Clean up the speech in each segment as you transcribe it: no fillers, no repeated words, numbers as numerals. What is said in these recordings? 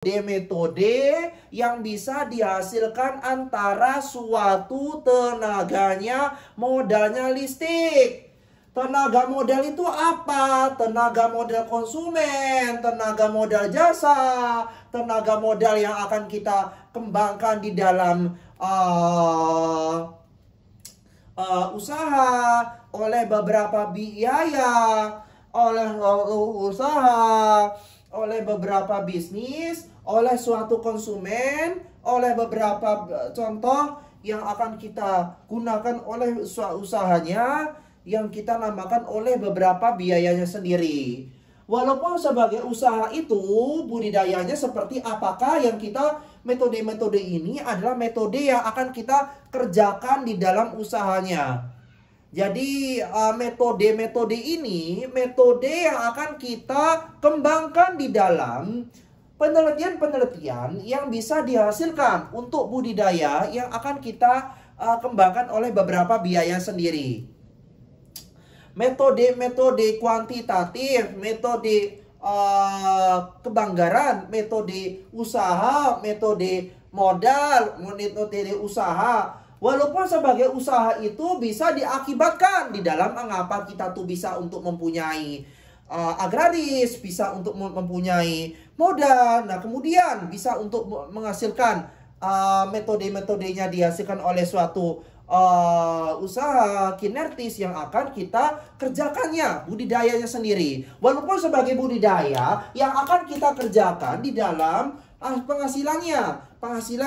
metode yang bisa dihasilkan antara suatu tenaganya, modalnya listrik. Tenaga modal itu apa? Tenaga modal konsumen, tenaga modal jasa, tenaga modal yang akan kita kembangkan di dalam usaha, oleh beberapa biaya, oleh usaha, oleh beberapa bisnis, oleh suatu konsumen, oleh beberapa contoh yang akan kita gunakan oleh usahanya, yang kita namakan oleh beberapa biayanya sendiri. Walaupun sebagai usaha itu budidayanya seperti apakah yang kita, metode-metode ini adalah metode yang akan kita kerjakan di dalam usahanya. Jadi metode-metode ini metode yang akan kita kembangkan di dalam penelitian-penelitian yang bisa dihasilkan untuk budidaya yang akan kita kembangkan oleh beberapa biaya sendiri. Metode-metode kuantitatif, metode kebanggaran, metode usaha, metode modal, metode usaha. Walaupun sebagai usaha itu bisa diakibatkan di dalam mengapa kita tuh bisa untuk mempunyai agraris, bisa untuk mempunyai modal. Nah, kemudian bisa untuk menghasilkan metode-metodenya dihasilkan oleh suatu usaha kinetis yang akan kita kerjakannya, budidayanya sendiri. Walaupun sebagai budidaya yang akan kita kerjakan di dalam penghasilan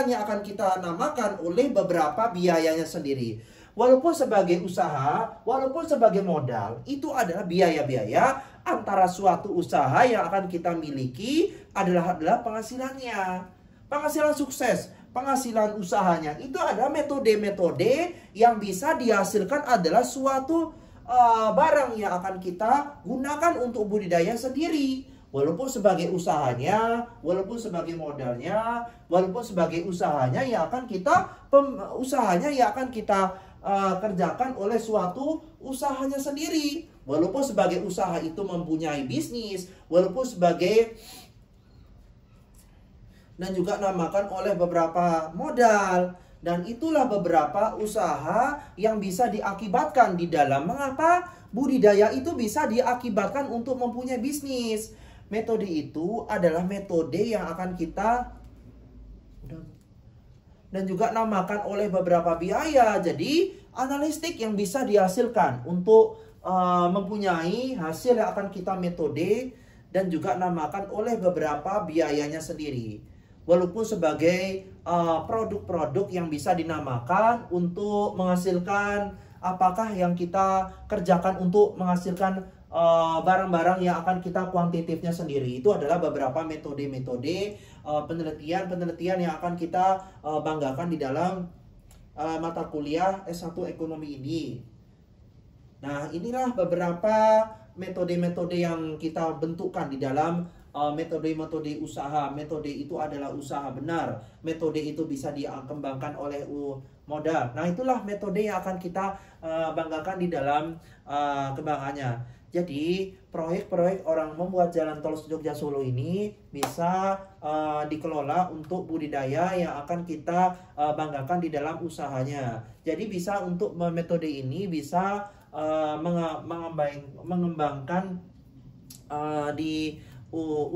yang akan kita namakan oleh beberapa biayanya sendiri. Walaupun sebagai usaha, walaupun sebagai modal, itu adalah biaya-biaya antara suatu usaha yang akan kita miliki adalah penghasilannya. Penghasilan sukses, penghasilan usahanya itu adalah metode-metode yang bisa dihasilkan adalah suatu barang yang akan kita gunakan untuk budidaya sendiri. Walaupun sebagai usahanya, walaupun sebagai modalnya, walaupun sebagai usahanya yang akan kita kerjakan oleh suatu usahanya sendiri. Walaupun sebagai usaha itu mempunyai bisnis, walaupun sebagai dan juga namakan oleh beberapa modal. Dan itulah beberapa usaha yang bisa diakibatkan di dalam mengapa budidaya itu bisa diakibatkan untuk mempunyai bisnis. Metode itu adalah metode yang akan kita dan juga namakan oleh beberapa biaya. Jadi analistik yang bisa dihasilkan untuk mempunyai hasil yang akan kita metode dan juga namakan oleh beberapa biayanya sendiri. Walaupun sebagai produk-produk yang bisa dinamakan untuk menghasilkan apakah yang kita kerjakan untuk menghasilkan barang-barang yang akan kita kuantitatifnya sendiri. Itu adalah beberapa metode-metode penelitian yang akan kita banggakan di dalam mata kuliah S1 Ekonomi ini. Nah, inilah beberapa metode-metode yang kita bentukkan di dalam metode-metode usaha. Metode itu adalah usaha benar. Metode itu bisa dikembangkan oleh modal. Nah, itulah metode yang akan kita banggakan di dalam kembangannya. Jadi, proyek-proyek orang membuat jalan tol Jogja Solo ini bisa dikelola untuk budidaya yang akan kita banggakan di dalam usahanya. Jadi, bisa untuk metode ini bisa mengembangkan di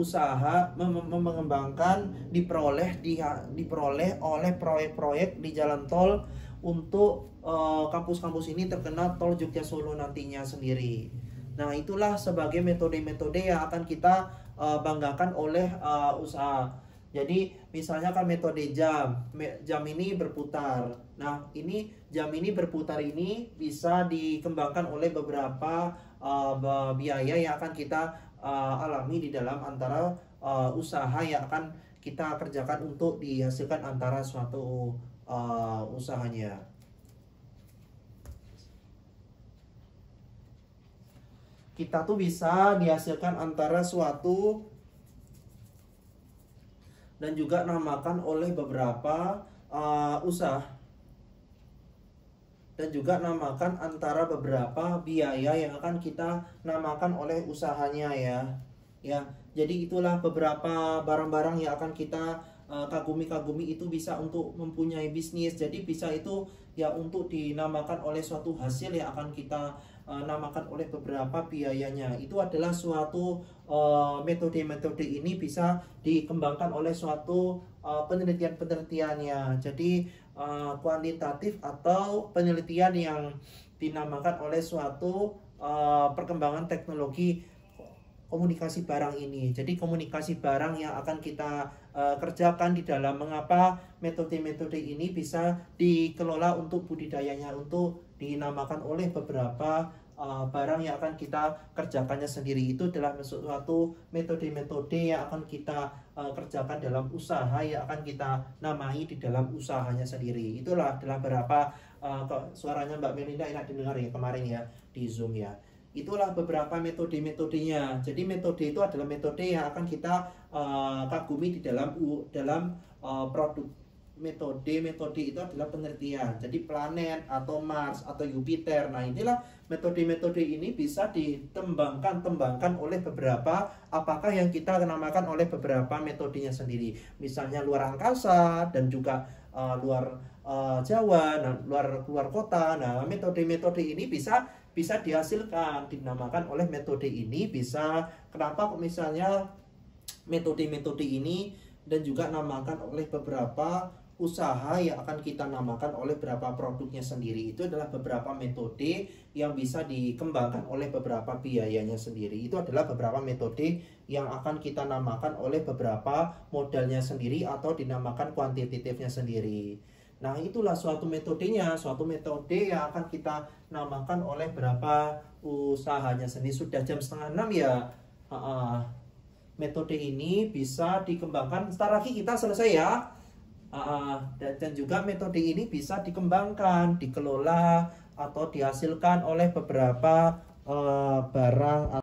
usaha, mengembangkan diperoleh oleh proyek-proyek di jalan tol untuk kampus-kampus ini terkena tol Jogja Solo nantinya sendiri. Nah, itulah sebagai metode-metode yang akan kita banggakan oleh usaha. Jadi, misalnya kan metode jam ini berputar. Nah, ini jam ini berputar ini bisa dikembangkan oleh beberapa biaya yang akan kita alami di dalam antara usaha yang akan kita kerjakan untuk dihasilkan antara suatu usahanya. Kita tuh bisa dihasilkan antara suatu dan juga namakan oleh beberapa usaha dan juga namakan antara beberapa biaya yang akan kita namakan oleh usahanya ya. Jadi itulah beberapa barang-barang yang akan kita kagumi-kagumi. Itu bisa untuk mempunyai bisnis. Jadi bisa itu ya untuk dinamakan oleh suatu hasil yang akan kita namakan oleh beberapa biayanya. Itu adalah suatu metode-metode ini bisa dikembangkan oleh suatu penelitian-penelitiannya. Jadi kuantitatif atau penelitian yang dinamakan oleh suatu perkembangan teknologi komunikasi barang ini. Jadi komunikasi barang yang akan kita kerjakan di dalam mengapa metode-metode ini bisa dikelola untuk budidayanya, untuk dinamakan oleh beberapa barang yang akan kita kerjakannya sendiri. Itu adalah suatu metode-metode yang akan kita kerjakan dalam usaha yang akan kita namai di dalam usahanya sendiri. Itulah adalah beberapa suaranya Mbak Melinda enak didengar ya kemarin ya di Zoom ya. Itulah beberapa metode-metodenya. Jadi metode itu adalah metode yang akan kita kagumi di dalam produk. Metode itu adalah penelitian. Jadi planet atau Mars atau Jupiter. Nah, inilah metode-metode ini bisa ditembangkan oleh beberapa, apakah yang kita namakan oleh beberapa metodenya sendiri. Misalnya luar angkasa dan juga luar Jawa, nah, luar kota. Nah, metode-metode ini bisa dihasilkan, dinamakan oleh metode ini. Bisa kenapa kok misalnya metode-metode ini dan juga namakan oleh beberapa usaha yang akan kita namakan oleh beberapa produknya sendiri. Itu adalah beberapa metode yang bisa dikembangkan oleh beberapa biayanya sendiri. Itu adalah beberapa metode yang akan kita namakan oleh beberapa modalnya sendiri atau dinamakan kuantitatifnya sendiri. Nah, itulah suatu metodenya, suatu metode yang akan kita namakan oleh beberapa usahanya sendiri. Sudah jam 5:30 ya. Metode ini bisa dikembangkan. Sebentar lagi kita selesai ya. Dan juga metode ini bisa dikembangkan, dikelola atau dihasilkan oleh beberapa barang